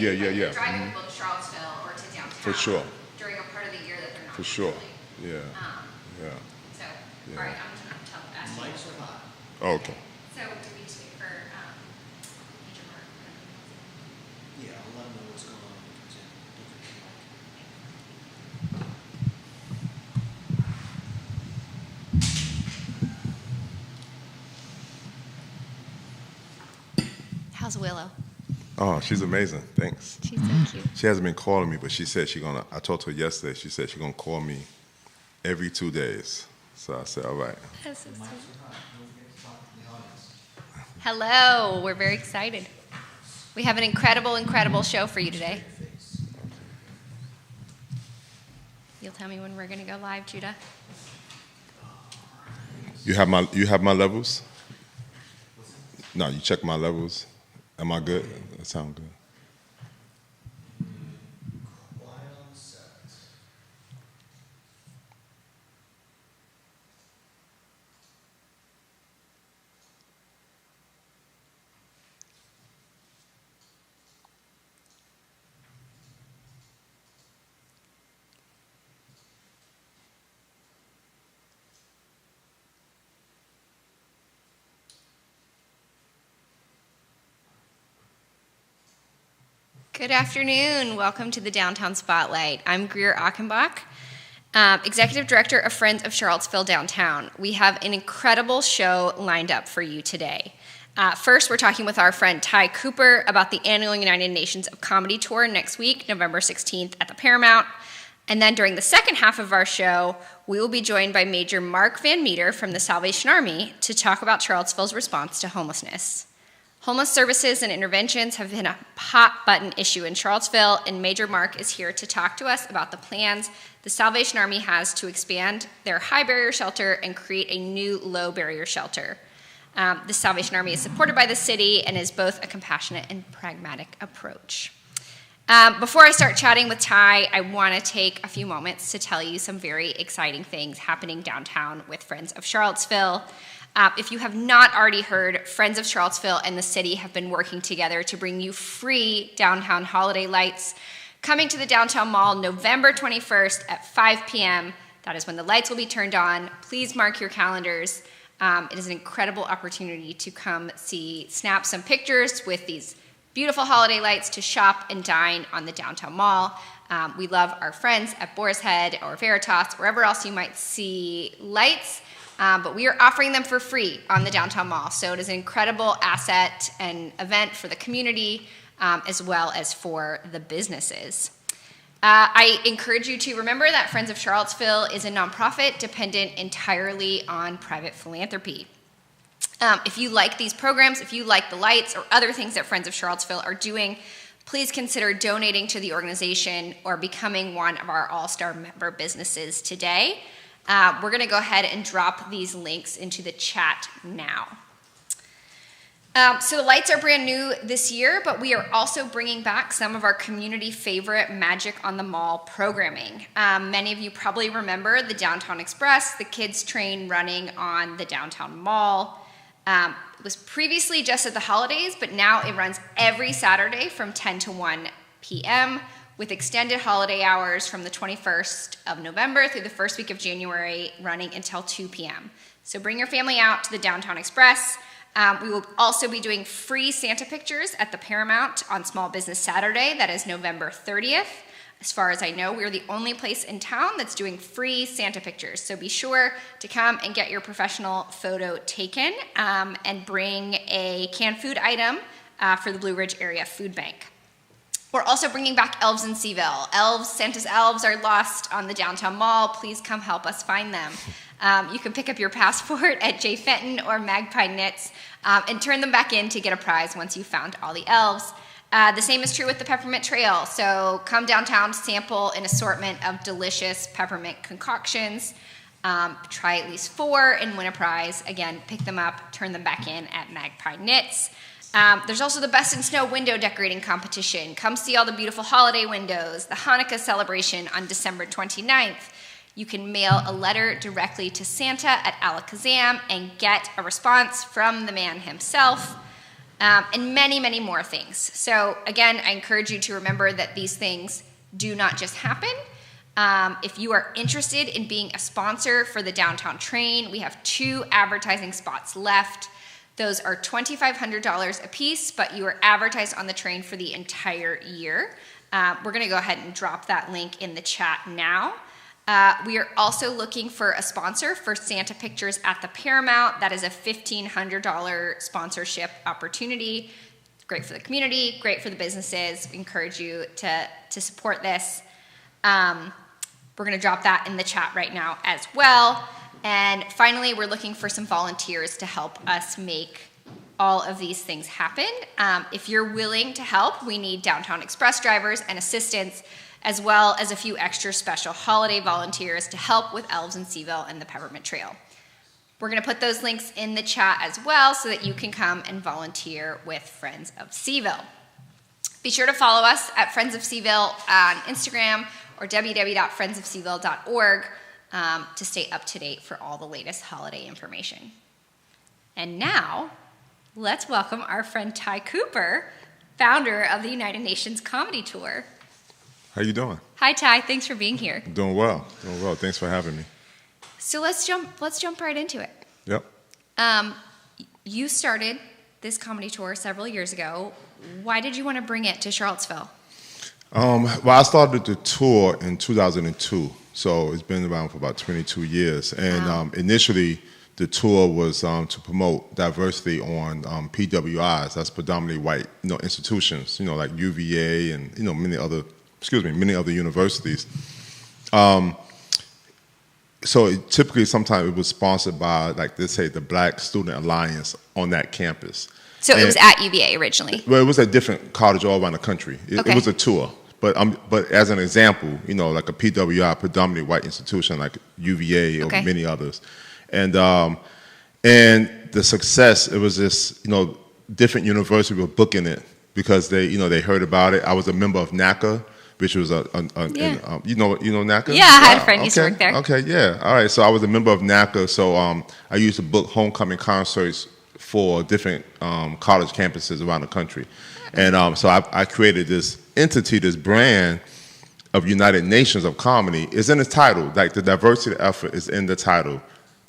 Yeah, yeah, like yeah. you're driving people to Charlottesville or to downtown. For sure. During a part of the year that they're not. For sure. traveling. Yeah. Yeah. So, Yeah. all right, I'm just going to tell that. Mics are hot. Oh, okay. So, do we just wait for Major Mark? Yeah, I'll let them know what's going on. when he comes in. How's Willow? Oh, she's amazing. Thanks. She's so cute. She hasn't been calling me, but she said I talked to her yesterday. She said she's gonna call me every 2 days. So I said, all right. That's so sweet. Mics are hot. Don't forget to talk to the audience. Hello, we're very excited. We have an incredible show for you today. You'll tell me when we're going to go live, Judah? You have my levels? No, you check my levels. Am I good? That sound good. Quiet on the set. Good afternoon. Welcome to the Downtown Spotlight. I'm Greer Achenbach, Executive Director of Friends of Charlottesville Downtown. We have an incredible show lined up for you today. First, we're talking with our friend Ty Cooper about the annual United Nations of Comedy Tour next week, November 16th at the Paramount. And then during the second half of our show, we will be joined by Major Mark Van Meter from the Salvation Army to talk about Charlottesville's response to homelessness. Homeless services and interventions have been a hot-button issue in Charlottesville, and Major Mark is here to talk to us about the plans the Salvation Army has to expand their high-barrier shelter and create a new low-barrier shelter. The Salvation Army is supported by the city and is both a compassionate and pragmatic approach. Before I start chatting with Ty, I want to take a few moments to tell you some very exciting things happening downtown with Friends of Charlottesville. If you have not already heard, Friends of Charlottesville and the city have been working together to bring you free downtown holiday lights coming to the downtown mall November 21st at 5 p.m. That is when the lights will be turned on. Please mark your calendars. It is an incredible opportunity to come snap some pictures with these beautiful holiday lights, to shop and dine on the downtown mall. We love our friends at Boar's Head or Veritas, wherever else you might see lights. But we are offering them for free on the downtown mall. So it is an incredible asset and event for the community, as well as for the businesses. I encourage you to remember that Friends of Charlottesville is a nonprofit dependent entirely on private philanthropy. If you like these programs, if you like the lights or other things that Friends of Charlottesville are doing, please consider donating to the organization or becoming one of our all-star member businesses today. We're going to go ahead and drop these links into the chat now. So the lights are brand new this year, but we are also bringing back some of our community favorite Magic on the Mall programming. Many of you probably remember the Downtown Express, the kids train running on the downtown mall. It was previously just at the holidays, but now it runs every Saturday from 10 to 1 p.m., with extended holiday hours from the 21st of November through the first week of January, running until 2 p.m. So bring your family out to the Downtown Express. We will also be doing free Santa pictures at the Paramount on Small Business Saturday. That is November 30th. As far as I know, we're the only place in town that's doing free Santa pictures. So be sure to come and get your professional photo taken, and bring a canned food item for the Blue Ridge Area Food Bank. We're also bringing back Elves in Seaville. Santa's elves are lost on the downtown mall. Please come help us find them. You can pick up your passport at J. Fenton or Magpie Knits and turn them back in to get a prize once you've found all the elves. The same is true with the Peppermint Trail. So come downtown, sample an assortment of delicious peppermint concoctions. Try at least 4 and win a prize. Again, pick them up, turn them back in at Magpie Knits. There's also the Best in Snow window decorating competition. Come see all the beautiful holiday windows. The Hanukkah celebration on December 29th. You can mail a letter directly to Santa at Alakazam and get a response from the man himself. and many, many more things. So again, I encourage you to remember that these things do not just happen. If you are interested in being a sponsor for the Downtown Train, we have 2 advertising spots left. Those are $2,500 a piece, but you are advertised on the train for the entire year. We're going to go ahead and drop that link in the chat now. We are also looking for a sponsor for Santa Pictures at the Paramount. That is a $1,500 sponsorship opportunity. Great for the community, great for the businesses. We encourage you to support this. We're going to drop that in the chat right now as well. And finally, we're looking for some volunteers to help us make all of these things happen. If you're willing to help, we need Downtown Express drivers and assistants, as well as a few extra special holiday volunteers to help with Elves in Seaville and the Peppermint Trail. We're going to put those links in the chat as well so that you can come and volunteer with Friends of Seaville. Be sure to follow us at Friends of Seaville on Instagram or www.friendsofseaville.org to stay up to date for all the latest holiday information. And now, let's welcome our friend Ty Cooper, founder of the United Nations Comedy Tour. How you doing? Hi, Ty. Thanks for being here. Doing well. Doing well. Thanks for having me. So let's jump right into it. Yep. You started this comedy tour several years ago. Why did you want to bring it to Charlottesville? Well, I started the tour in 2002, so it's been around for about 22 years. And Wow. Initially, the tour was to promote diversity on PWIs. That's predominantly white, institutions, like UVA and many other universities. So typically, sometimes it was sponsored by, like they say, the Black Student Alliance on that campus. So it was at UVA originally. Well, it was at different colleges all around the country. Okay. It was a tour. But as an example, like a PWI, predominantly white institution like UVA or Okay. many others. And the success, it was just, different universities were booking it because they heard about it. I was a member of NACA, which was you know NACA? Yeah, I had a friend who used to work there. Okay, yeah. All right, so I was a member of NACA, so I used to book homecoming concerts for different college campuses around the country. And so I created this entity, this brand of United Nations of Comedy. It's in the title, like the diversity effort is in the title,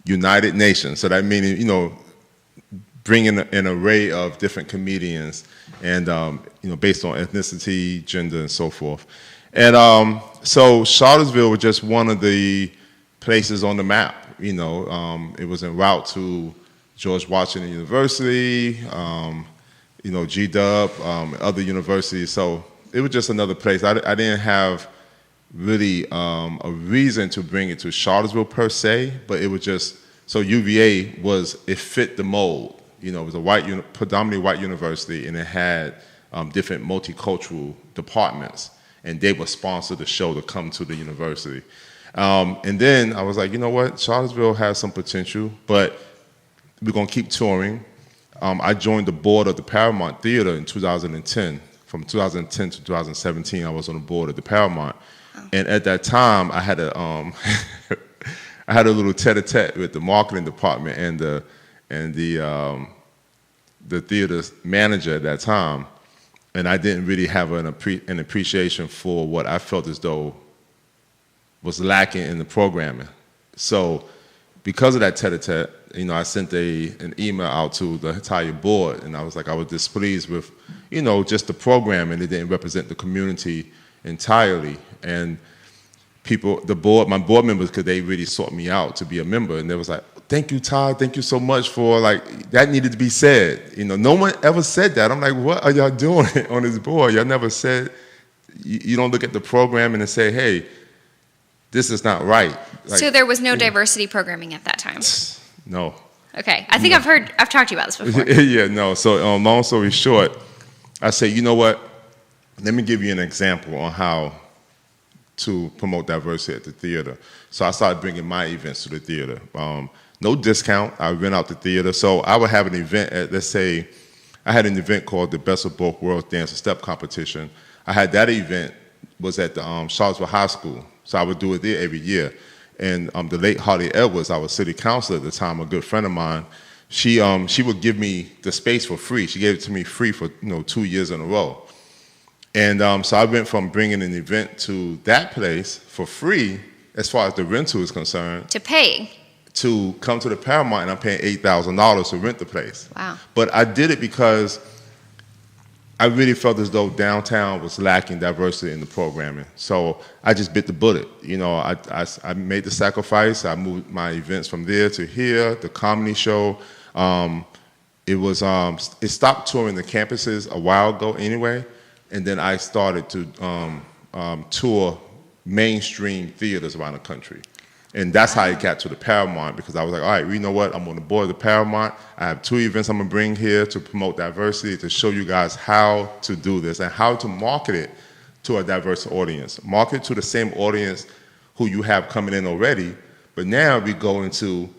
United Nations. So that meaning, bringing an array of different comedians and, based on ethnicity, gender, and so forth. And so Charlottesville was just one of the places on the map. It was en route to George Washington University, GW, other universities. So it was just another place. I didn't have really a reason to bring it to Charlottesville per se, but it was just, so UVA it fit the mold. It was a predominantly white university, and it had different multicultural departments, and they would sponsor the show to come to the university. And then I was like, you know what, Charlottesville has some potential, but we're going to keep touring. I joined the board of the Paramount Theater in 2010. From 2010 to 2017, I was on the board of the Paramount. Oh. And at that time, I had a little tete-a-tete with the marketing department and the theater manager at that time. And I didn't really have an appreciation for what I felt as though was lacking in the programming. So because of that tete-a-tete, I sent an email out to the entire board, and I was displeased with, just the program, and it didn't represent the community entirely. And my board members, because they really sought me out to be a member, and they was like, thank you, Todd, thank you so much for, that needed to be said. No one ever said that. I'm like, what are y'all doing on this board? Y'all never said, you don't look at the program and say, hey, this is not right. So there was no diversity programming at that time? No. Okay. I think I've talked to you about this before. Yeah, no. So long story short, I say, you know what? Let me give you an example on how to promote diversity at the theater. So I started bringing my events to the theater. No discount. I rent out the theater. So I would have an event at, let's say, I had an event called the Best of Both Worlds Dance and Step Competition. I had that event was at the Charlottesville High School. So I would do it there every year. And the late Harley Edwards, our city councilor at the time, a good friend of mine, she would give me the space for free. She gave it to me free for 2 years in a row. And so I went from bringing an event to that place for free, as far as the rental is concerned, To paying. to come to the Paramount, and I'm paying $8,000 to rent the place. Wow. But I did it because I really felt as though downtown was lacking diversity in the programming. So I just bit the bullet. I made the sacrifice. I moved my events from there to here, the comedy show. It stopped touring the campuses a while ago anyway, and then I started to tour mainstream theaters around the country. And that's how it got to the Paramount, because I was like, all right, you know what? I'm on the board of the Paramount. I have 2 events I'm going to bring here to promote diversity, to show you guys how to do this and how to market it to a diverse audience. Market it to the same audience who you have coming in already, but now we go into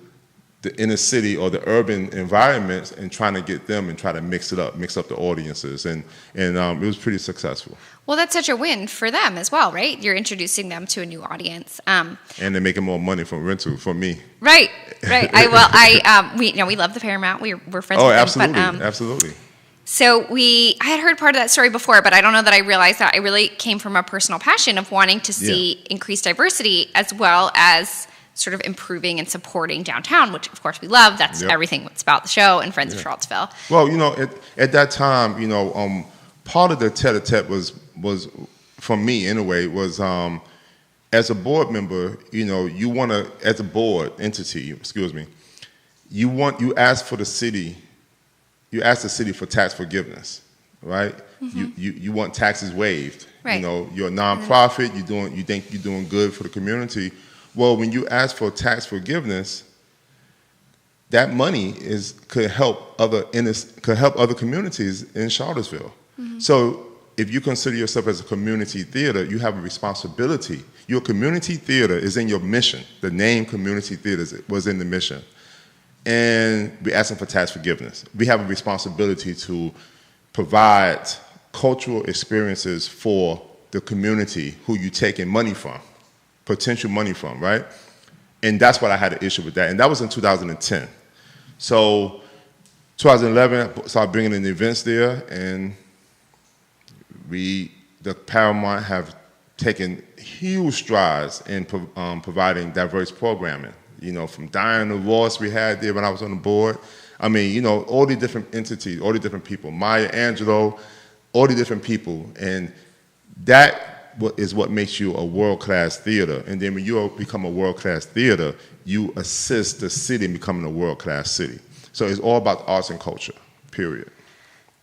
the inner city or the urban environments and trying to get them and try to mix up the audiences. And it was pretty successful. Well, that's such a win for them as well, right? You're introducing them to a new audience. And they're making more money from rental for me. Right. We love the Paramount. We're friends Oh, with absolutely, them. absolutely. So I had heard part of that story before, but I don't know that I realized that it really came from a personal passion of wanting to see increased diversity, as well as sort of improving and supporting downtown, which of course we love. That's everything that's about the show and Friends of Charlottesville. Well, at that time, part of the tete-a-tete was for me anyway, was as a board member, you want to, as a board entity, you ask the city for tax forgiveness, right? Mm-hmm. You want taxes waived. Right. You're a nonprofit, you think you're doing good for the community. Well, when you ask for tax forgiveness, that money could help other communities in Charlottesville. Mm-hmm. So if you consider yourself as a community theater, you have a responsibility. Your community theater is in your mission. The name community theaters was in the mission. And we're asking for tax forgiveness. We have a responsibility to provide cultural experiences for the community who you're taking money from, potential money from, right? And that's what I had an issue with that. And that was in 2010. So 2011, I started bringing in events there, and the Paramount have taken huge strides in providing diverse programming. From Diana Ross we had there when I was on the board. I mean, all the different entities, all the different people, Maya Angelou, all the different people. And that is what makes you a world-class theater. And then when you become a world-class theater, you assist the city in becoming a world-class city. So it's all about arts and culture, period.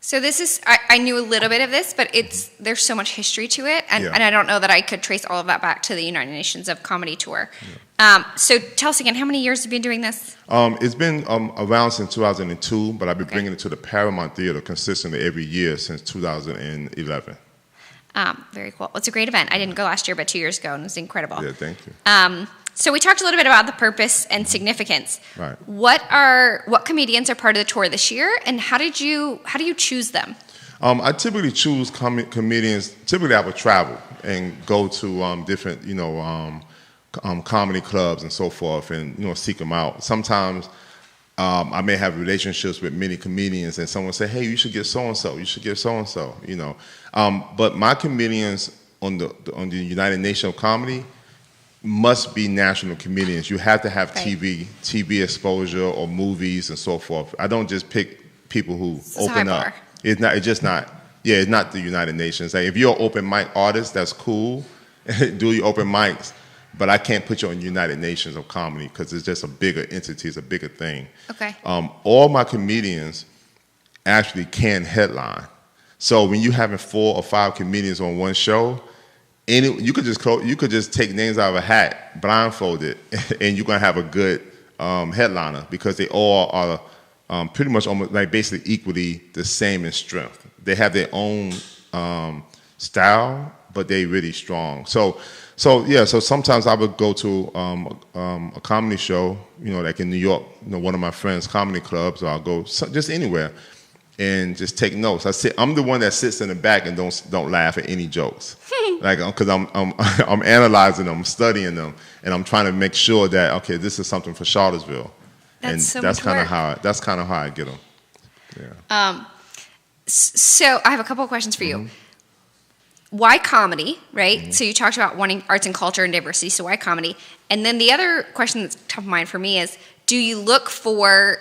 So this is, I knew a little bit of this, but there's so much history to it, and I don't know that I could trace all of that back to the United Nations of Comedy Tour. Yeah. So tell us again, how many years have you been doing this? It's been around since 2002, but I've been bringing it to the Paramount Theater consistently every year since 2011. Very cool. Well, it's a great event. I didn't go last year, but 2 years ago, and it was incredible. Yeah, thank you. So we talked a little bit about the purpose and significance. Right. What comedians are part of the tour this year, and how do you choose them? I typically choose comedians. Typically, I would travel and go to different, comedy clubs and so forth, and seek them out. Sometimes I may have relationships with many comedians, and someone say, "Hey, you should get so and so. You should get so and so." But my comedians on the United Nations of Comedy must be national comedians. You have to have TV exposure or movies and so forth. I don't just pick people who open up. It's not the United Nations. Like, if you're an open mic artist, that's cool. Do your open mics, but I can't put you on United Nations of Comedy because it's just a bigger entity, it's a bigger thing. Okay. All my comedians actually can headline. So when you're having 4 or 5 comedians on one show, you could just take names out of a hat, blindfolded, and you're gonna have a good headliner because they all are pretty much almost like basically equally the same in strength. They have their own style, but they really strong. So sometimes I would go to a comedy show, like in New York, one of my friends' comedy clubs, or I'll go just anywhere and just take notes. I'm the one that sits in the back and don't laugh at any jokes. Because I'm analyzing them, I'm studying them, and I'm trying to make sure that, okay, this is something for Charlottesville. That's so that's much kind of work. how I get them. Yeah. So I have a couple of questions for you. Why comedy, right? So you talked about wanting arts and culture and diversity, so why comedy? And then the other question that's top of mind for me is, do you look for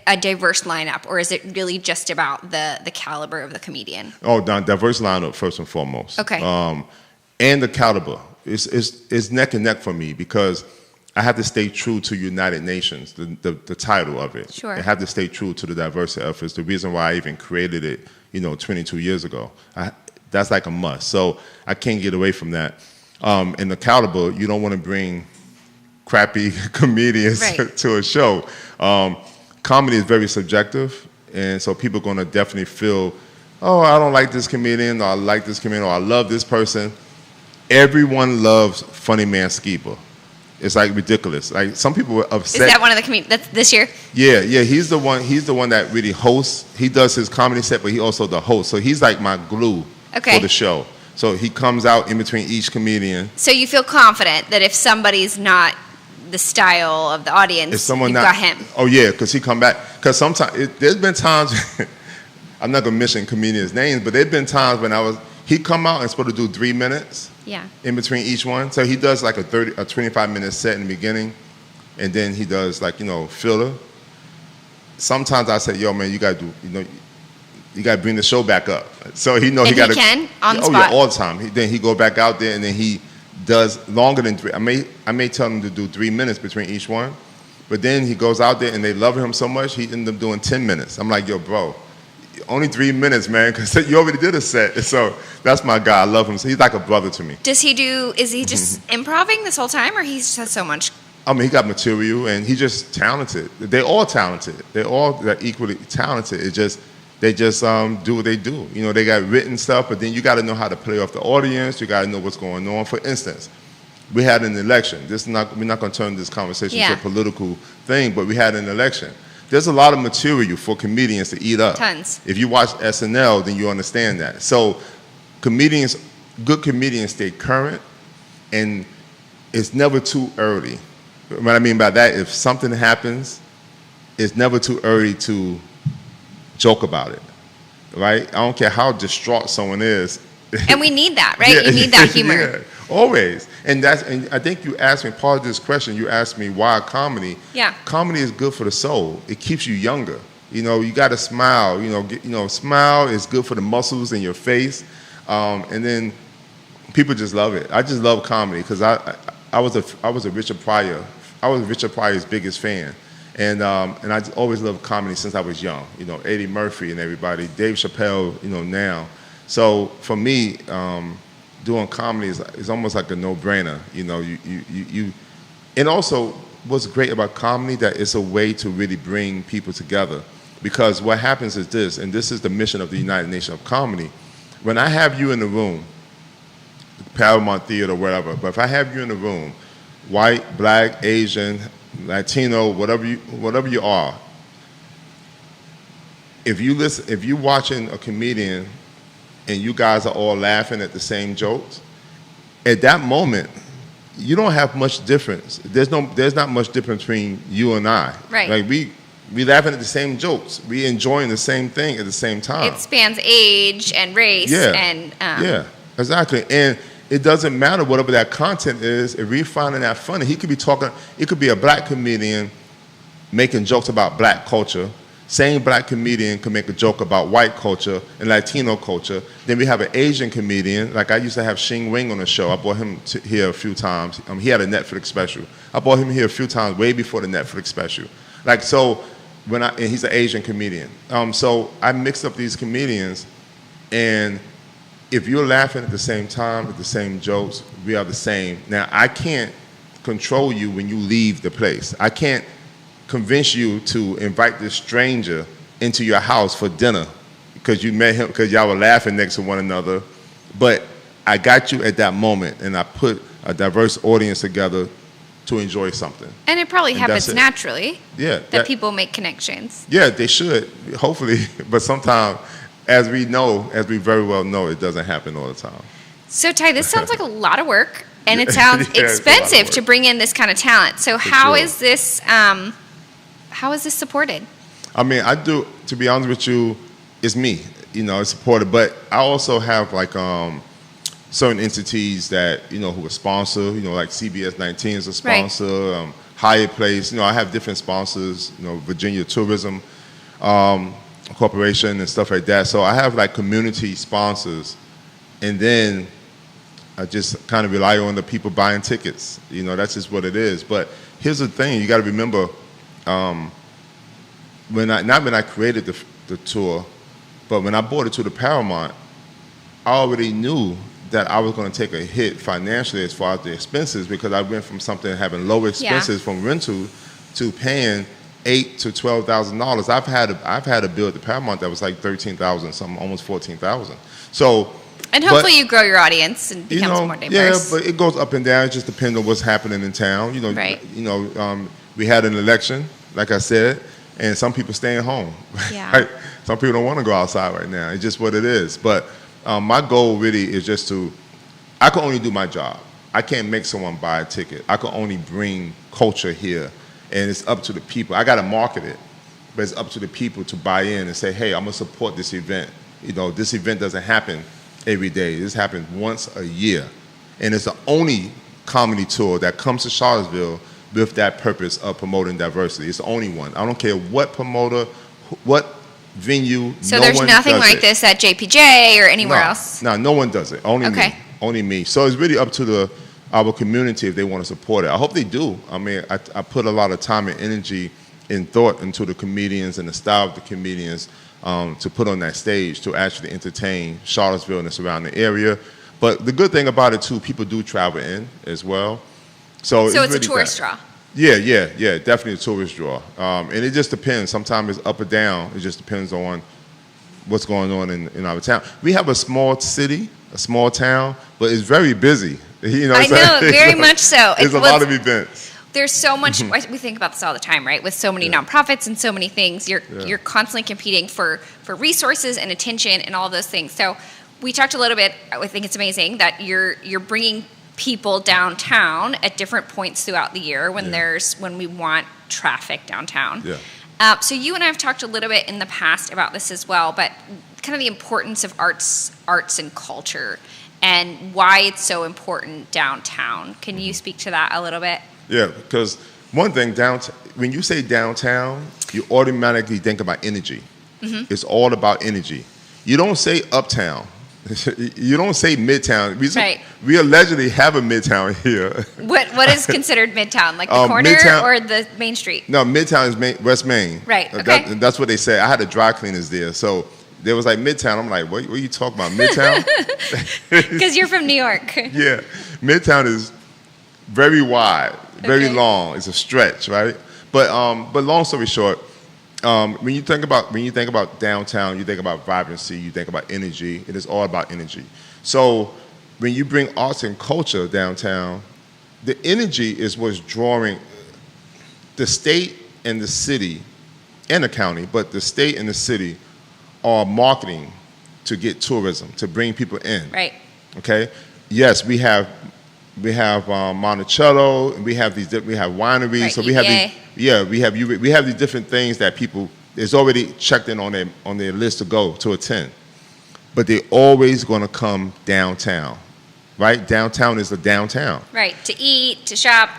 a diverse lineup, or is it really just about the caliber of the comedian? Oh, diverse lineup first and foremost. Okay. And the caliber. It's neck and neck for me because I have to stay true to United Nations, the title of it. Sure. I have to stay true to the diversity efforts. The reason why I even created it, 22 years ago. That's like a must. So I can't get away from that. And the caliber, you don't want to bring crappy comedians Right. to a show. Comedy is very subjective, and so people are going to definitely feel, oh, I don't like this comedian, or I like this comedian, or I love this person. Everyone loves Funny Man Skiba. It's like ridiculous. Like some people were upset. Is that one of the comedians that's this year? Yeah, he's the one that really hosts. He does his comedy set, but he also the host. So he's like my glue Okay. for the show. So he comes out in between each comedian. So you feel confident that if somebody's not the style of the audience, If someone you've not, got him. oh yeah, because he come back. Because sometimes there's been times. I'm not gonna mention comedians' names, but there's been times when he come out and supposed to do 3 minutes Yeah. in between each one. So he does like a 25-minute set in the beginning, and then he does like filler. Sometimes I say, yo man, you gotta do you gotta bring the show back up. So he And he gotta. he can on the oh spot. yeah, all the time. Then he go back out there and then he does longer than 3. I may tell him to do 3 minutes between each one, but then he goes out there and they love him so much he ended up doing 10 minutes. I'm like, yo bro, only 3 minutes, man, because you already did a set. So that's my guy. I love him. So he's like a brother to me. Is he just improving this whole time, or he just has so much? I mean, he got material and he's just talented. They're all talented. They're equally talented. They just do what they do. They got written stuff, but then you got to know how to play off the audience. You got to know what's going on. For instance, we had an election. We're not going to turn this conversation to a political thing, but we had an election. There's a lot of material for comedians to eat up. Tons. If you watch SNL, then you understand that. So good comedians stay current, and it's never too early. What I mean by that, if something happens, it's never too early to joke about it, right? I don't care how distraught someone is. And we need that, right? You need that humor. Yeah, always. And I think you asked me, part of this question, you asked me why comedy. Yeah. Comedy is good for the soul. It keeps you younger. You got to smile. Smile is good for the muscles in your face. And then people just love it. I just love comedy because I was a Richard Pryor. I was Richard Pryor's biggest fan. And I always loved comedy since I was young. Eddie Murphy and everybody, Dave Chappelle, now. So for me, doing comedy is almost like a no-brainer. And also, what's great about comedy that it's a way to really bring people together. Because what happens is this, and this is the mission of the United Nations of Comedy. When I have you in the room, Paramount Theater, whatever, but if I have you in the room, white, black, Asian, Latino, whatever you are, if you're watching a comedian and you guys are all laughing at the same jokes, at that moment, you don't have much difference. There's not much difference between you and I. Right. Like we laughing at the same jokes. We enjoying the same thing at the same time. It spans age and race and yeah, exactly. And it doesn't matter whatever that content is. If we're finding that funny, he could be talking. It could be a black comedian making jokes about black culture. Same black comedian could make a joke about white culture and Latino culture. Then we have an Asian comedian. Like I used to have Xing Wing on the show. I brought him here a few times. He had a Netflix special. I brought him here a few times way before the Netflix special. Like so, and he's an Asian comedian. So I mixed up these comedians, and if you're laughing at the same time at the same jokes, we are the same. Now I can't control you when you leave the place. I can't convince you to invite this stranger into your house for dinner because you met him because y'all were laughing next to one another. But I got you at that moment, and I put a diverse audience together to enjoy something. And it probably And happens that's it. naturally. Yeah, That people make connections. Yeah, they should, hopefully. But sometimes, as we very well know, it doesn't happen all the time. So Ty, this sounds like a lot of work, and it sounds Yeah, it's a lot of expensive work. to bring in this kind of talent. So how sure. is this? how is this supported? I mean, I do. To be honest with you, it's me. It's supported, but I also have like certain entities that who are sponsor. Like CBS 19 is a sponsor. Hyatt Place. I have different sponsors. Virginia Tourism Corporation and stuff like that. So I have like community sponsors, and then I just kind of rely on the people buying tickets. That's just what it is. But here's the thing: you got to remember, when I created the tour, but when I bought it to the Paramount, I already knew that I was going to take a hit financially as far as the expenses, because I went from something having low expenses from rental to paying $8,000 to $12,000. I've had a bill at the Paramount that was like $13,000, something almost $14,000. So. And hopefully you grow your audience and becomes more diverse. Yeah, but it goes up and down. It just depends on what's happening in town. Right. We had an election, like I said, and some people staying home. Yeah. Right? Some people don't want to go outside right now. It's just what it is. But my goal really is just I can only do my job. I can't make someone buy a ticket. I can only bring culture here, and it's up to the people. I got to market it, but it's up to the people to buy in and say, hey, I'm going to support this event. This event doesn't happen every day. This happens once a year. And it's the only comedy tour that comes to Charlottesville with that purpose of promoting diversity. It's the only one. I don't care what promoter, what venue. So there's nothing like this at JPJ or anywhere else? No one does it. Only me. Only me. So it's really up to our community if they want to support it. I hope they do. I mean, I put a lot of time and energy and thought into the comedians and the style of the comedians to put on that stage to actually entertain Charlottesville and the surrounding area. But the good thing about it, too, people do travel in as well. So it's really a tourist draw. Yeah, definitely a tourist draw. And it just depends. Sometimes it's up or down. It just depends on what's going on in our town. We have a small city, a small town, but it's very busy. I know, very much so. There's a lot of events. There's so much. We think about this all the time, right? With so many nonprofits and so many things, you're constantly competing for resources and attention and all of those things. So we talked a little bit. I think it's amazing that you're bringing people downtown at different points throughout the year when we want traffic downtown. Yeah. So you and I have talked a little bit in the past about this as well, but kind of the importance of arts and culture and why it's so important downtown. Can you speak to that a little bit? Yeah, because one thing, when you say downtown, you automatically think about energy. Mm-hmm. It's all about energy. You don't say uptown. You don't say midtown. We allegedly have a midtown here. What is considered midtown? Like the corner or the main street? No, midtown is West Main. Right, okay. That's what they say. I had the dry cleaners there. So there was like midtown. I'm like, what are you talking about? Midtown? Because you're from New York. Yeah. Midtown is very wide, very long. It's a stretch, right? But long story short, when you think about downtown, you think about vibrancy, you think about energy. It is all about energy. So when you bring arts and culture downtown, the energy is what's drawing the state and the city and the county, but the state and the city are marketing to get tourism, to bring people in. Right. Okay. Yes, we have Monticello, and we have wineries. Right, so we have these different things that people is already checked in on their list to go to attend, but they're always going to come downtown, right? Downtown is the downtown. Right, to eat, to shop.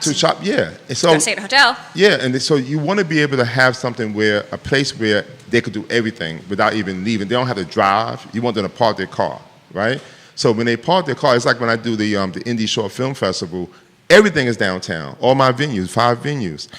Yeah. And so stay at a hotel. Yeah, and so you want to be able to have a place where they could do everything without even leaving. They don't have to drive. You want them to park their car, right? So when they park their car, it's like when I do the Indie Short Film Festival, everything is downtown. All my venues, 5 venues.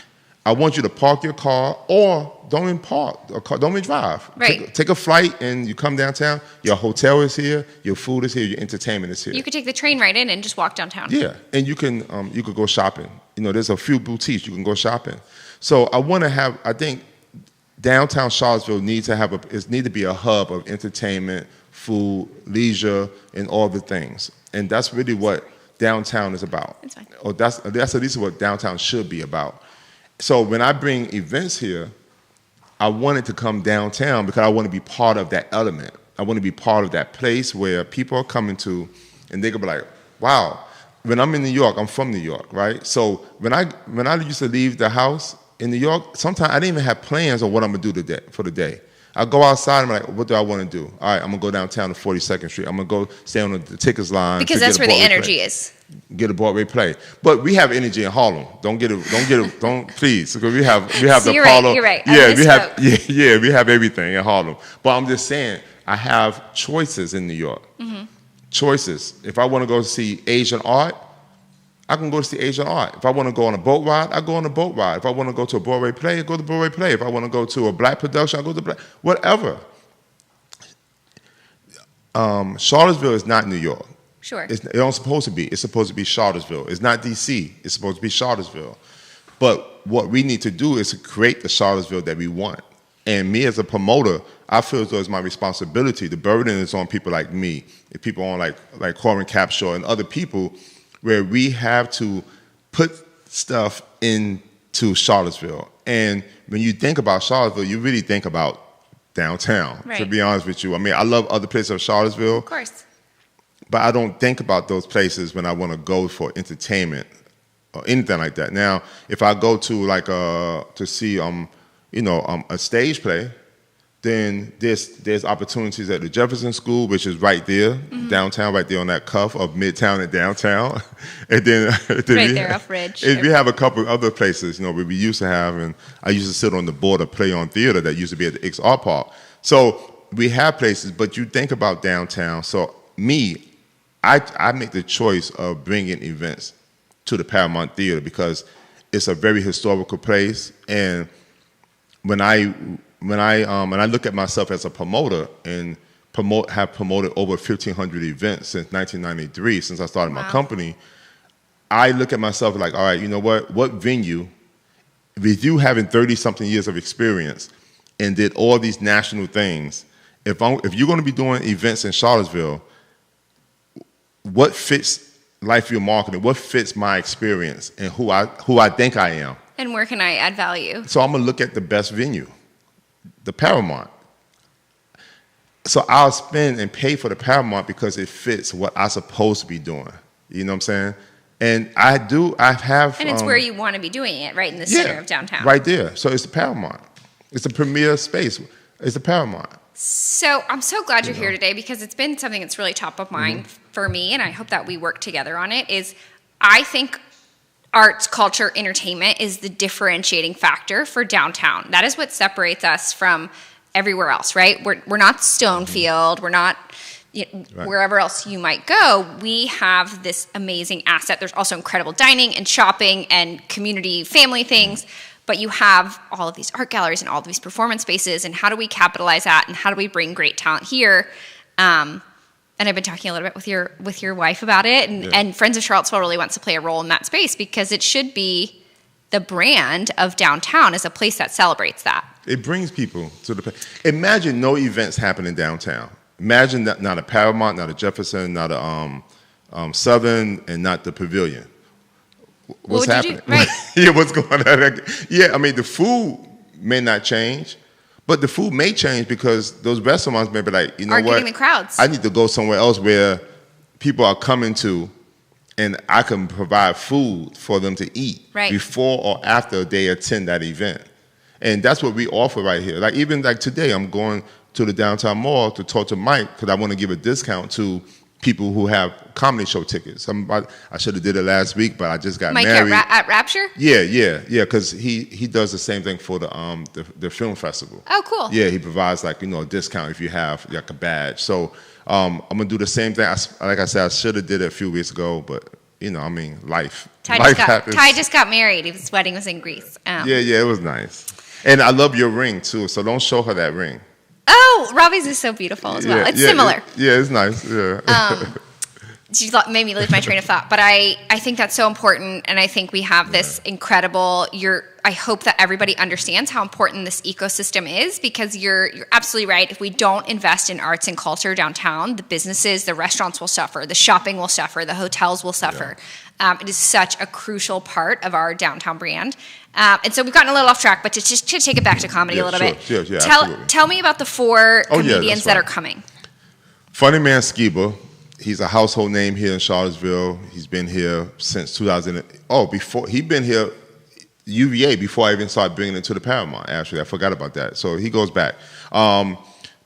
I want you to park your car or don't even park, don't even drive. Right. Take a flight and you come downtown. Your hotel is here, your food is here, your entertainment is here. You could take the train right in and just walk downtown. Yeah, and you could go shopping. There's a few boutiques you can go shopping. So I think downtown Charlottesville needs to be a hub of entertainment, food, leisure, and all the things. And that's really what downtown is about. That's fine. Or that's at least what downtown should be about. So when I bring events here, I want it to come downtown because I want to be part of that element. I want to be part of that place where people are coming to, and they could be like, wow. When I'm in New York, I'm from New York, right? So when I used to leave the house In New York, sometimes I didn't even have plans on what I'm gonna do today for the day. I go outside and I'm like, what do I want to do? All right, I'm gonna go downtown to 42nd Street. I'm gonna go stay on the tickets line Because to that's get a where the Broadway energy play. is. Get a Broadway play. But we have energy in Harlem. Don't please, because we have So the you're right, Apollo. you're right. I Yeah, we have misspoke. we have everything in Harlem. But I'm just saying, I have choices in New York. Mm-hmm. Choices. If I want to go see Asian art, I can go to see Asian art. If I want to go on a boat ride, I go on a boat ride. If I want to go to a Broadway play, I go to a Broadway play. If I want to go to a black production, I go to black. Whatever. Charlottesville is not New York. Sure. It don't supposed to be. It's supposed to be Charlottesville. It's not D.C. It's supposed to be Charlottesville. But what we need to do is to create the Charlottesville that we want. And me as a promoter, I feel as though it's my responsibility. The burden is on people like me, and people on like Corin Capshaw and other people, where we have to put stuff into Charlottesville. And when you think about Charlottesville, you really think about downtown, to Right. be honest with you. I mean, I love other places of Charlottesville, Of course. but I don't think about those places when I want to go for entertainment or anything like that. Now, if I go to to see a stage play, then there's opportunities at the Jefferson School, which is right there, downtown, right there on that cuff of Midtown and downtown. And then, Right there off Ridge. And we have a couple other places, where we used to have, and I used to sit on the board of Play On Theater that used to be at the Ix Art Park. So we have places, but you think about downtown. So I make the choice of bringing events to the Paramount Theater because it's a very historical place. And when I look at myself as a promoter and have promoted over 1,500 events since 1993, since I started my Wow. company, I look at myself like, all right, you know what venue, with you having 30-something years of experience and did all these national things, if you're going to be doing events in Charlottesville, what fits LifeView Marketing? What fits my experience and who I think I am? And where can I add value? So I'm gonna look at the best venue, the Paramount. So I'll spend and pay for the Paramount because it fits what I'm supposed to be doing. You know what I'm saying? And I have. And it's where you want to be doing it, right in the center of downtown. Right there. So it's the Paramount. It's the premier space. It's the Paramount. So I'm so glad you're here today because it's been something that's really top of mind for me, and I hope that we work together on it. I think arts, culture, entertainment is the differentiating factor for downtown. That is what separates us from everywhere else, right? We're not Stonefield. We're not Right. wherever else you might go. We have this amazing asset. There's also incredible dining and shopping and community family things. But you have all of these art galleries and all of these performance spaces, and how do we capitalize that, and how do we bring great talent here? And I've been talking a little bit with your wife about it, and Friends of Charlottesville really wants to play a role in that space because it should be the brand of downtown as a place that celebrates that. It brings people to the. Imagine no events happening downtown. Imagine that not a Paramount, not a Jefferson, not a Southern, and not the Pavilion. What's would you do? happening? Right. Yeah, what's going on? Yeah, I mean, the food may not change, but the food may change because those restaurants may be like, you know Aren't what? getting the crowds. I need to go somewhere else where people are coming to, and I can provide food for them to eat Right. before or after they attend that event. And that's what we offer right here. Like even like today, I'm going to the downtown mall to talk to Mike because I want to give a discount to people who have comedy show tickets. I should have did it last week, but I just got Mike married. at Rapture? Yeah, because he does the same thing for the film festival. Oh, cool. Yeah, he provides a discount if you have like a badge. So I'm gonna do the same thing. Like I said, I should have did it a few weeks ago, but life. Life happens. Ty just got married. His wedding was in Greece. Yeah, it was nice. And I love your ring too. So don't show her that ring. Oh, Robbie's is so beautiful as well. It's similar. It's nice. Yeah. She made me lose my train of thought, but I think that's so important, and I think we have this incredible. I hope that everybody understands how important this ecosystem is because you're absolutely right. If we don't invest in arts and culture downtown, the businesses, the restaurants will suffer, the shopping will suffer, the hotels will suffer. It is such a crucial part of our downtown brand. And so we've gotten a little off track, but to take it back to comedy a little bit. Sure, absolutely. Tell me about the four comedians that's that right. are coming. Funny Man Skiba. He's a household name here in Charlottesville. He's been here since 2000. Before he'd been here UVA before I even started bringing it to the Paramount. Actually, I forgot about that. So he goes back.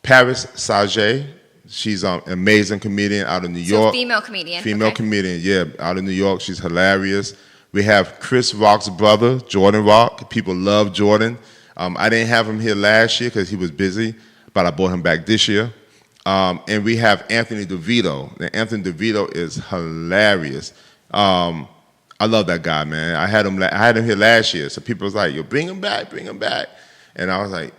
Paris Sage, she's an amazing comedian out of New York. Female comedian. Female okay. comedian, yeah, out of New York. She's hilarious. We have Chris Rock's brother, Jordan Rock. People love Jordan. I didn't have him here last year because he was busy, but I brought him back this year. And we have Anthony DeVito. Now, Anthony DeVito is hilarious. I love that guy, man. I had him here last year, so people was like, "Yo, bring him back," and I was like,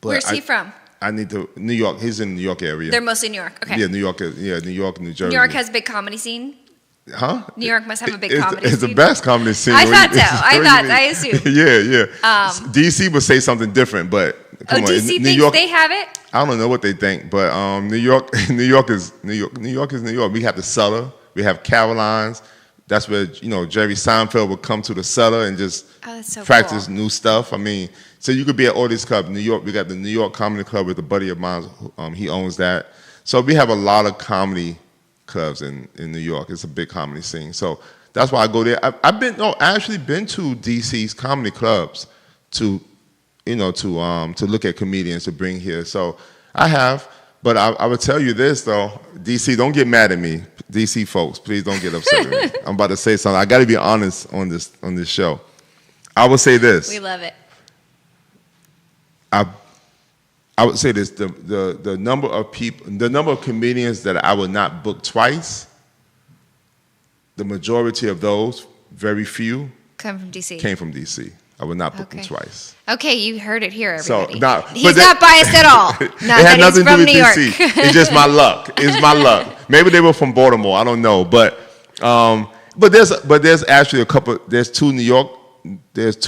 Where's he from? I need to New York. He's in the New York area. They're mostly New York. Okay. Yeah, New York, New Jersey. New York has a big comedy scene. Huh? New York must have a big It's comedy the scene. best comedy scene. I thought so. I assumed. Yeah. DC would say something different, but come on. DC New thinks York, they have it? I don't know what they think, but New York is New York. We have the Cellar. We have Caroline's. That's where Jerry Seinfeld would come to the Cellar and just that's so practice cool. new stuff. I mean, so you could be at all these clubs. New York, we got the New York Comedy Club with a buddy of mine. He owns that. So we have a lot of comedy clubs in New York. It's a big comedy scene. So that's why I go there. I actually been to DC's comedy clubs to look at comedians to bring here. So I have, but I would tell you this though, DC, don't get mad at me. DC folks, please don't get upset with me. I'm about to say something. I got to be honest on this show. I will say this. We love it. I would say this: the number of comedians that I would not book twice, the majority of those, very few, Come from DC. came from DC. I would not book them Okay. twice. Okay, you heard it here, everybody. He's not biased at all. Not It that had nothing he's from to New do with York. DC. It's just my luck. It's my luck. Maybe they were from Baltimore. I don't know, but there's actually There's two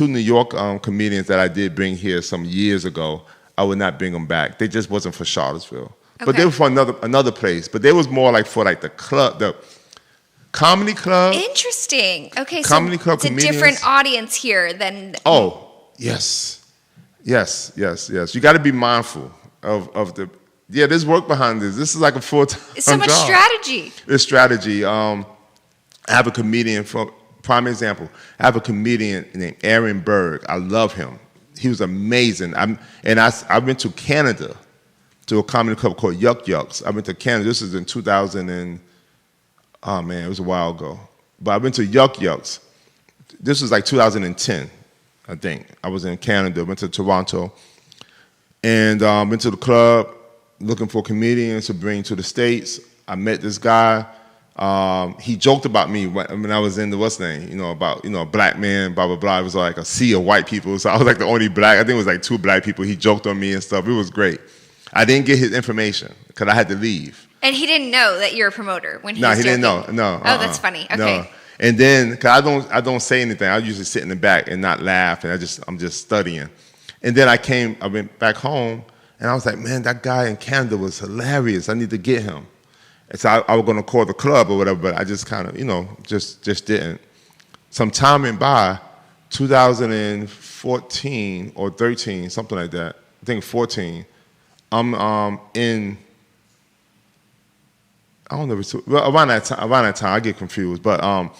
New York comedians that I did bring here some years ago. I would not bring them back. They just wasn't for Charlottesville, but they were for another place. But they was more like for like the club, the comedy club. Interesting. Okay, Comedy so club it's a comedians. different audience here than. Oh, yes. You got to be mindful of the. Yeah, there's work behind this. This is like a full-time It's so much job. strategy. It's strategy. I have a comedian, for prime example, I have a comedian named Aaron Berg. I love him. He was amazing. I went to Canada to a comedy club called Yuck Yucks. I went to Canada. This is in 2000 and, oh man, it was a while ago. But I went to Yuck Yucks. This was like 2010, I think. I was in Canada, went to Toronto, and went to the club looking for comedians to bring to the States. I met this guy. He joked about me when I was in the about a black man, blah blah blah. It was like a sea of white people, so I was like the only black. I think it was like 2 black people. He joked on me and stuff. It was great. I didn't get his information because I had to leave. And he didn't know that you're a promoter when he was he didn't know. joking. No. Oh, that's funny. Okay. No. And then, cause I don't say anything. I usually sit in the back and not laugh, and I'm just studying. And then I went back home, and I was like, man, that guy in Canada was hilarious. I need to get him. And so I was going to call the club or whatever, but I just kind of, just didn't. Some time went by, 2014 or 13, something like that. I think 14. I'm in. I don't know if it's around that time. I get confused, but I'm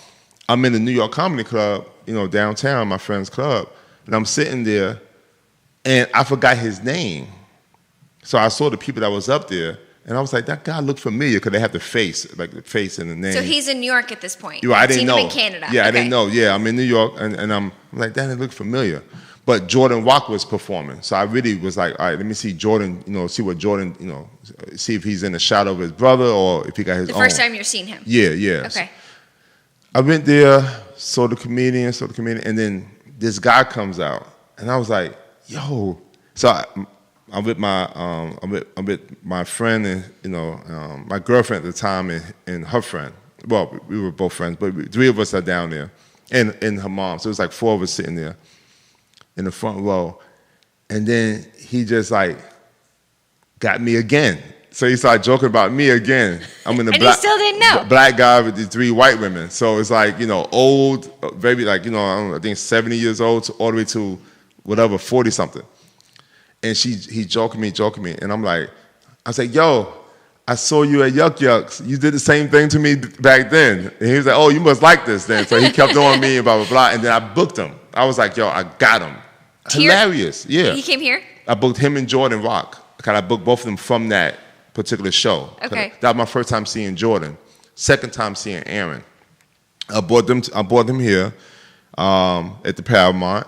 in the New York Comedy Club, downtown, my friend's club, and I'm sitting there, and I forgot his name. So I saw the people that was up there, and I was like, that guy looked familiar because they have the face and the name. So he's in New York at this point. I didn't Seen know. him in Canada. Yeah, Okay. I didn't know. Yeah, I'm in New York, and I'm like, damn, it looked familiar. But Jordan Rock was performing, so I really was like, all right, let me see Jordan. See what Jordan. See if he's in the shadow of his brother or if he got his own. The first time you're seeing him. Yeah. Okay. I went there, saw the comedian, and then this guy comes out, and I was like, yo. So I'm with my friend and my girlfriend at the time and her friend. Well, we were both friends, but 3 of us are down there, and her mom. So it was like 4 of us sitting there in the front row, and then he just like got me again. So he started joking about me again. I'm in the And he still didn't know. black guy with these 3 white women. So it's like old, maybe like I think 70 years old all the way to whatever 40 something. And he joking me, and I'm like, I was like, yo, I saw you at Yuck Yucks. You did the same thing to me back then. And he was like, oh, you must like this then. So he kept on me and blah, blah, blah. And then I booked him. I was like, yo, I got him. Hilarious. Yeah. He came here? I booked him and Jordan Rock. I booked both of them from that particular show. Okay. That was my first time seeing Jordan. Second time seeing Aaron. I brought them here at the Paramount.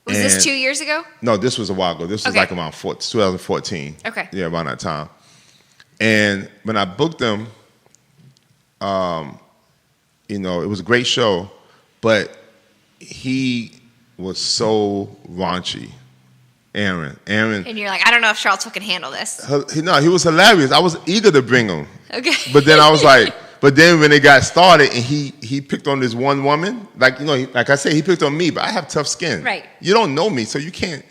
Was this 2 years ago? No, this was a while ago. This was Okay. like around 2014. Okay. Yeah, around that time. And when I booked them, it was a great show, but he was so raunchy. Aaron. And you're like, I don't know if Charlottesville can handle this. He was hilarious. I was eager to bring him. Okay. But then I was like, when it got started and he picked on this one woman, like I said, he picked on me, but I have tough skin. Right. You don't know me, so you can't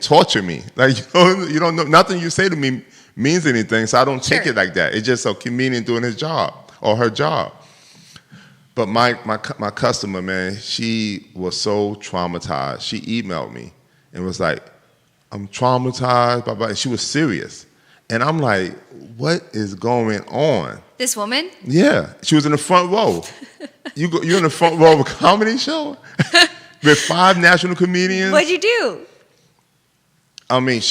torture me. Like you don't know, nothing you say to me means anything, so I don't take Sure. it like that. It's just a comedian doing his job or her job. But my customer, man, she was so traumatized. She emailed me and was like, I'm traumatized, blah, blah. And she was serious. And I'm like, what is going on? This woman? Yeah, she was in the front row. You're in the front row of a comedy show with 5 national comedians. What'd you do? I mean,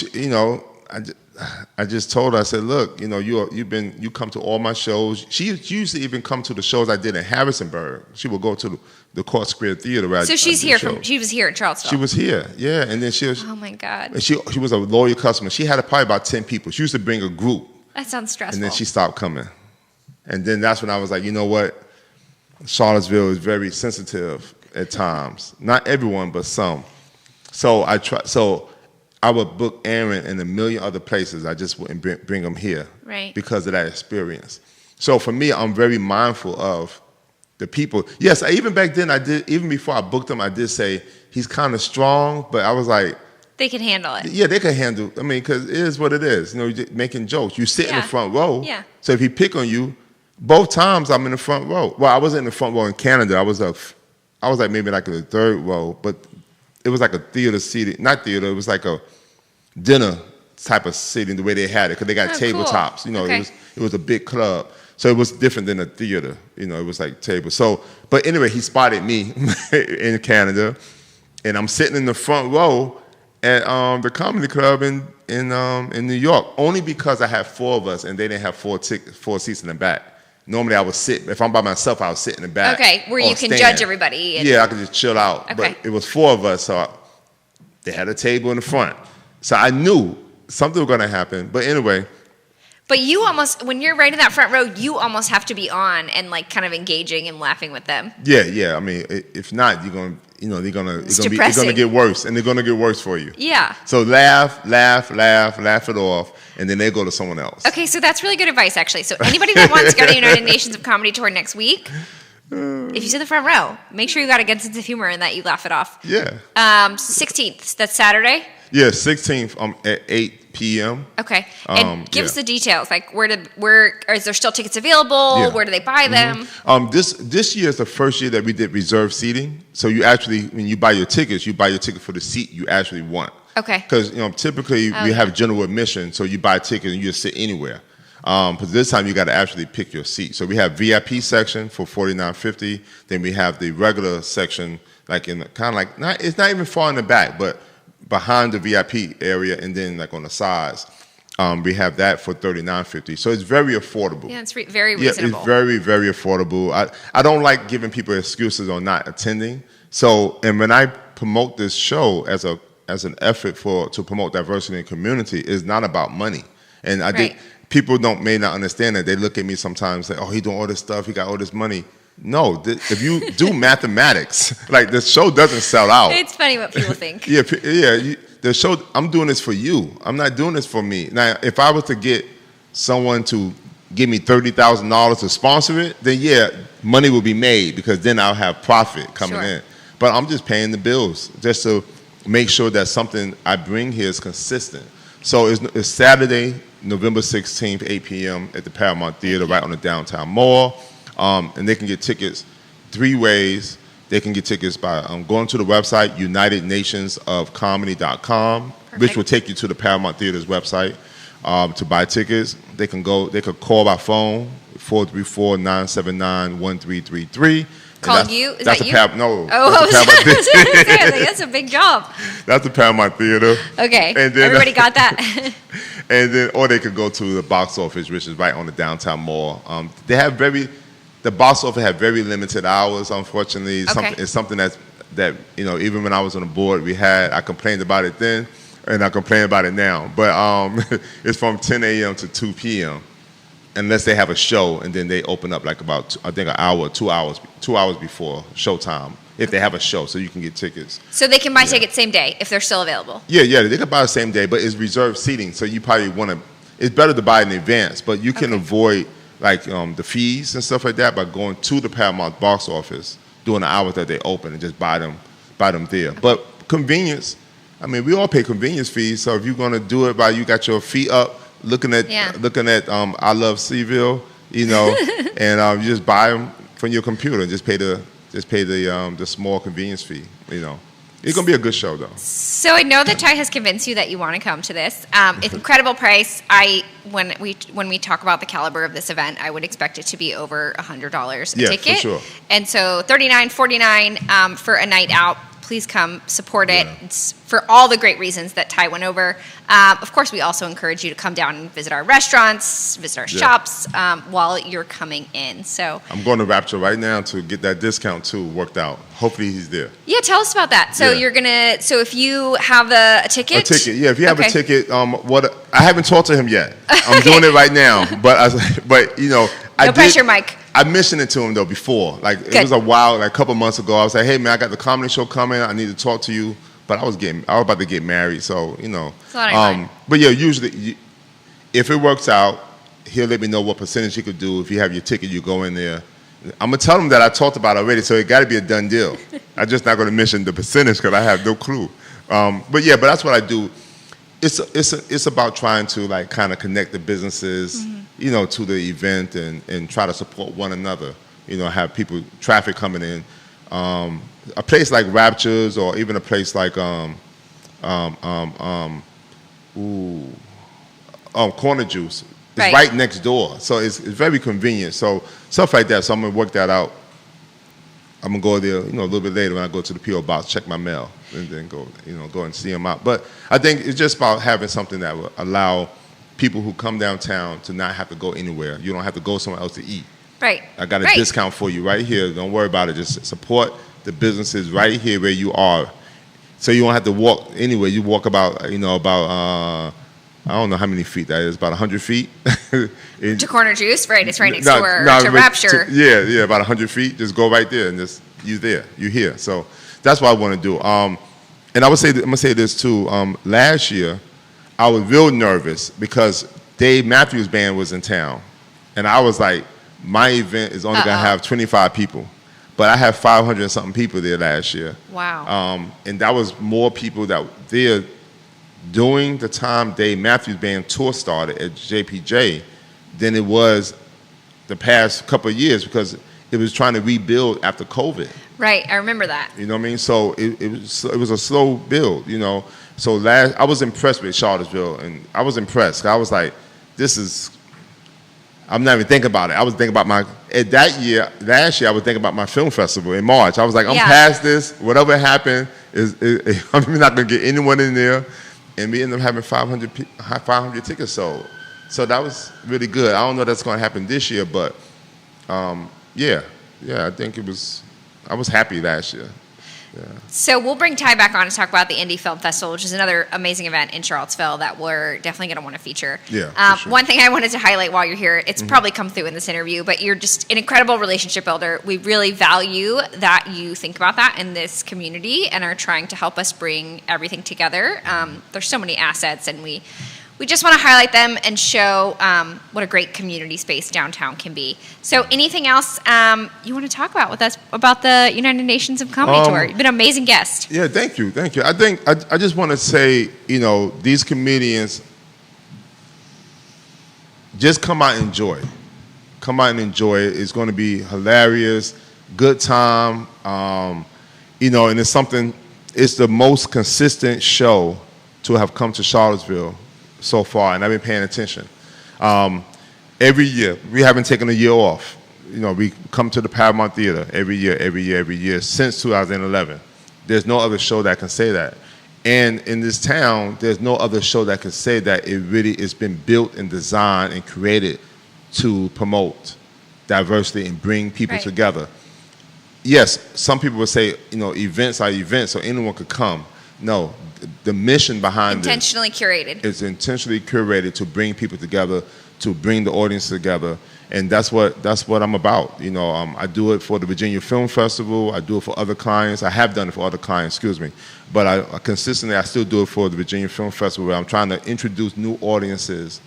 I just told her, I said, look, you come to all my shows. She used to even come to the shows I did in Harrisonburg. She would go to the Court Square Theater. Where So she was here in Charlottesville. She was here, yeah, and then she was. Oh my God. And she was a loyal customer. She had probably about 10 people. She used to bring a group, That sounds stressful. and then she stopped coming. And then that's when I was like, you know what? Charlottesville is very sensitive at times. Not everyone, but some. So I would book Aaron in a million other places. I just wouldn't bring him here, Right. because of that experience. So for me, I'm very mindful of the people. Yes, even back then, even before I booked him, I did say he's kind of strong, but I was like, They can handle it. yeah, they can handle. I mean, because it is what it is. You're just making jokes. You sit in Yeah. the front row. Yeah. So if he pick on you, both times I'm in the front row. Well, I wasn't in the front row in Canada. I was like maybe like in the third row, but it was like a theater seating. Not theater. It was like a dinner type of seating the way they had it, because they got Oh, cool. tabletops. Okay. It was a big club. So it was different than a theater. It was like tables. So, but anyway, he spotted me in Canada, and I'm sitting in the front row at the comedy club in New York, only because I had 4 of us and they didn't have 4 seats in the back. Normally I would sit. If I'm by myself, I would sit in the back. Okay, where or you can stand. judge everybody. Yeah, I could just chill out. Okay. But it was 4 of us, so they had a table in the front. So I knew something was going to happen. But anyway. But you almost, when you're right in that front row, you almost have to be on and like kind of engaging and laughing with them. Yeah. I mean, if not, they're gonna depressing. get worse, and they're gonna get worse for you. Yeah. So laugh it off, and then they go to someone else. Okay, so that's really good advice, actually. So anybody that wants to go to the United Nations of Comedy Tour next week, if you sit in the front row, make sure you got a good sense of humor and that you laugh it off. Yeah. 16th, that's Saturday. Yeah, 16th at 8 p.m. Okay, and give us yeah. the details. Like, is there still tickets available? Yeah. Where do they buy them? This year is the first year that we did reserved seating. So you actually, when you buy your tickets for the seat you actually want. Okay. Because typically we have general admission, so you buy a ticket and you just sit anywhere. But this time you got to actually pick your seat. So we have VIP section for $49.50. Then we have the regular section, like in it's not even far in the back, but behind the VIP area, and then like on the sides, we have that for $39.50. So it's very affordable. Yeah, it's very reasonable. Yeah, it's very, very affordable. I don't like giving people excuses on not attending. So, and when I promote this show as an effort to promote diversity in the community, it's not about money. And I think people may not understand that. They look at me sometimes and say, oh, he doing all this stuff, he got all this money. No, if you do mathematics, like the show doesn't sell out. It's funny what people think. The show, I'm doing this for you. I'm not doing this for me. Now, if I was to get someone to give me $30,000 to sponsor it, then yeah, money will be made, because then I'll have profit coming in. But I'm just paying the bills just to make sure that something I bring here is consistent. So it's Saturday, November 16th, 8 p.m. at the Paramount Theater right on the downtown mall. And they can get tickets 3 ways. They can get tickets by going to the website, UnitedNationsOfComedy.com, which will take you to the Paramount Theater's website. to buy tickets, they could call by phone, 434-979-1333. Called you? Is that's that a you? No. Oh, That's the Paramount Theater. that's a big job. That's the Paramount Theater. Okay, And then, everybody got that? And then, or they could go to the box office, which is right on the downtown mall. The box office have very limited hours, unfortunately. Okay. It's something that even when I was on the board, I complained about it then, and I complain about it now. But it's from 10 a.m. to 2 p.m. unless they have a show, and then they open up like about, I think, an hour, 2 hours before showtime, if they have a show, so you can get tickets. So they can buy tickets same day if they're still available? Yeah, they can buy the same day, but it's reserved seating, so you probably want to, it's better to buy in advance, but you can avoid like the fees and stuff like that by going to the Paramount box office during the hours that they open and just buy them there. But convenience, I mean, we all pay convenience fees, so if you're going to do it you got your feet up, looking at I Love Seville, and you just buy them from your computer and just pay the small convenience fee. It's gonna be a good show though. So I know that Ty has convinced you that you want to come to this. It's incredible price. When we talk about the caliber of this event, I would expect it to be over $100 a ticket. For sure. And so $39, $49 for a night out. Please come support it. It's for all the great reasons that Ty went over. Of course, we also encourage you to come down and visit our restaurants, visit our shops while you're coming in. So I'm going to Rapture right now to get that discount too worked out. Hopefully he's there. Yeah, tell us about that. So so if you have a ticket. If you have a ticket, I haven't talked to him yet. I'm doing it right now, no pressure, Mike. I mentioned it to him though before. It was a while, a couple months ago. I was like, "Hey man, I got the comedy show coming. I need to talk to you." But I was about to get married, so But yeah, usually, if it works out, he'll let me know what percentage he could do. If you have your ticket, you go in there. I'm gonna tell him that I talked about it already, so it got to be a done deal. I'm just not gonna mention the percentage because I have no clue. But that's what I do. It's about trying to kind of connect the businesses, to the event and try to support one another. Have traffic coming in. A place like Raptures or even a place like Corner Juice is right next door, so it's very convenient. So stuff like that. So I'm gonna work that out. I'm gonna go there, a little bit later when I go to the PO box, check my mail, and then go and see them out. But I think it's just about having something that will allow people who come downtown to not have to go anywhere. You don't have to go somewhere else to eat. Right. I got a discount for you right here. Don't worry about it. Just support the businesses right here where you are, so you don't have to walk anywhere. You walk about I don't know how many feet that is, about 100 feet. To Corner Juice, right? It's right next door to Rapture. About 100 feet. Just go right there and you're here. So that's what I want to do. And I'm gonna say this too. Last year, I was real nervous because Dave Matthews Band was in town, and I was like, my event is only gonna have 25 people. But I had 500 and something people there last year. Wow. And that was more people that were there during the time Dave Matthews Band tour started at JPJ than it was the past couple of years because it was trying to rebuild after COVID. Right, I remember that. You know what I mean? So it was a slow build, So I was impressed with Charlottesville, and I was impressed. I was like, I'm not even thinking about it. I was thinking about last year, I was thinking about my film festival in March. I was like, I'm past this. Whatever happened, I'm not going to get anyone in there. And we ended up having 500 tickets sold. So that was really good. I don't know if that's going to happen this year, but I think I was happy last year. Yeah. So we'll bring Ty back on to talk about the Indie Film Festival, which is another amazing event in Charlottesville that we're definitely going to want to feature. Yeah, for sure. One thing I wanted to highlight while you're here, it's probably come through in this interview, but you're just an incredible relationship builder. We really value that you think about that in this community and are trying to help us bring everything together. There's so many assets, and we just want to highlight them and show what a great community space downtown can be. So anything else you want to talk about with us about the United Nations of Comedy Tour? You've been an amazing guest. Yeah, thank you. I think I just want to say, these comedians, just come out and enjoy. Come out and enjoy it. It's going to be hilarious, good time. And it's the most consistent show to have come to Charlottesville so far, and I've been paying attention. Every year, we haven't taken a year off. You know, we come to the Paramount Theater every year since 2011. There's no other show that can say that. And in this town, there's no other show that can say that it really has been built and designed and created to promote diversity and bring people Right. together. Yes, some people would say, you know, events are events, so anyone could come. No, the mission behind this Intentionally curated. is intentionally curated to bring people together, to bring the audience together, and that's what I'm about. You know, I do it for the Virginia Film Festival. I do it for other clients. I have done it for other clients, excuse me. But I consistently, I still do it for the Virginia Film Festival, where I'm trying to introduce new audiences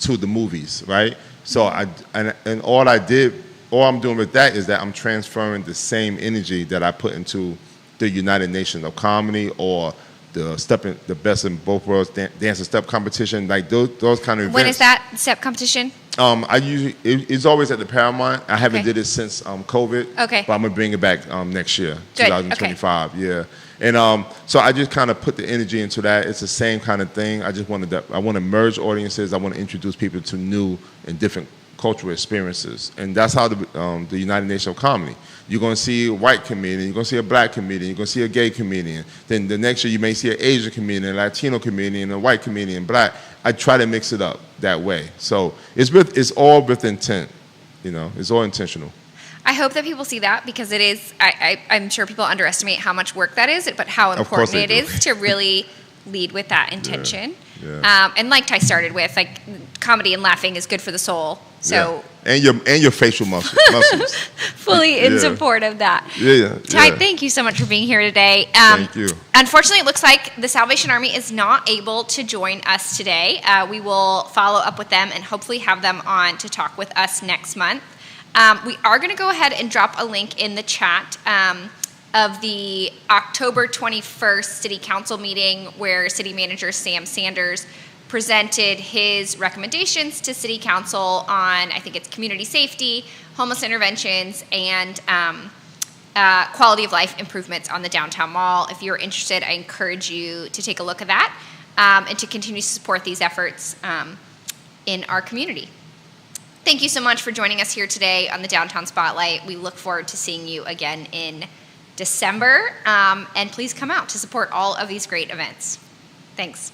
to the movies, right? So and all I'm doing with that is that I'm transferring the same energy that I put into the United Nations of Comedy or the Best in Both Worlds dance and step competition, like those kind of events. When is that step competition? It's always at the Paramount. I haven't Okay. did it since COVID. Okay. But I'm gonna bring it back next year, Good, 2025. Yeah. And so I just kind of put the energy into that. It's the same kind of thing. I want to merge audiences. I want to introduce people to new and different cultural experiences, and that's how the United Nations of Comedy. You're going to see a white comedian, you're going to see a black comedian, you're going to see a gay comedian. Then the next year you may see an Asian comedian, a Latino comedian, a white comedian, black. I try to mix it up that way. So it's all with intent, you know. It's all intentional. I hope that people see that, because it is, I'm sure people underestimate how much work that is, but how Of course important they it do. is to really lead with that intention. Yeah. And like Ty started with, like, comedy and laughing is good for the soul. So Yeah. And your facial muscles. fully in Yeah. support of that. Yeah. Ty, Yeah. thank you so much for being here today. Thank you. Unfortunately, it looks like the Salvation Army is not able to join us today. We will follow up with them and hopefully have them on to talk with us next month. We are going to go ahead and drop a link in the chat of the October 21st City Council meeting, where City Manager Sam Sanders presented his recommendations to City Council on, I think it's community safety, homeless interventions, and quality of life improvements on the downtown mall. If you're interested, I encourage you to take a look at that and to continue to support these efforts in our community. Thank you so much for joining us here today on the Downtown Spotlight. We look forward to seeing you again in December, and please come out to support all of these great events. Thanks.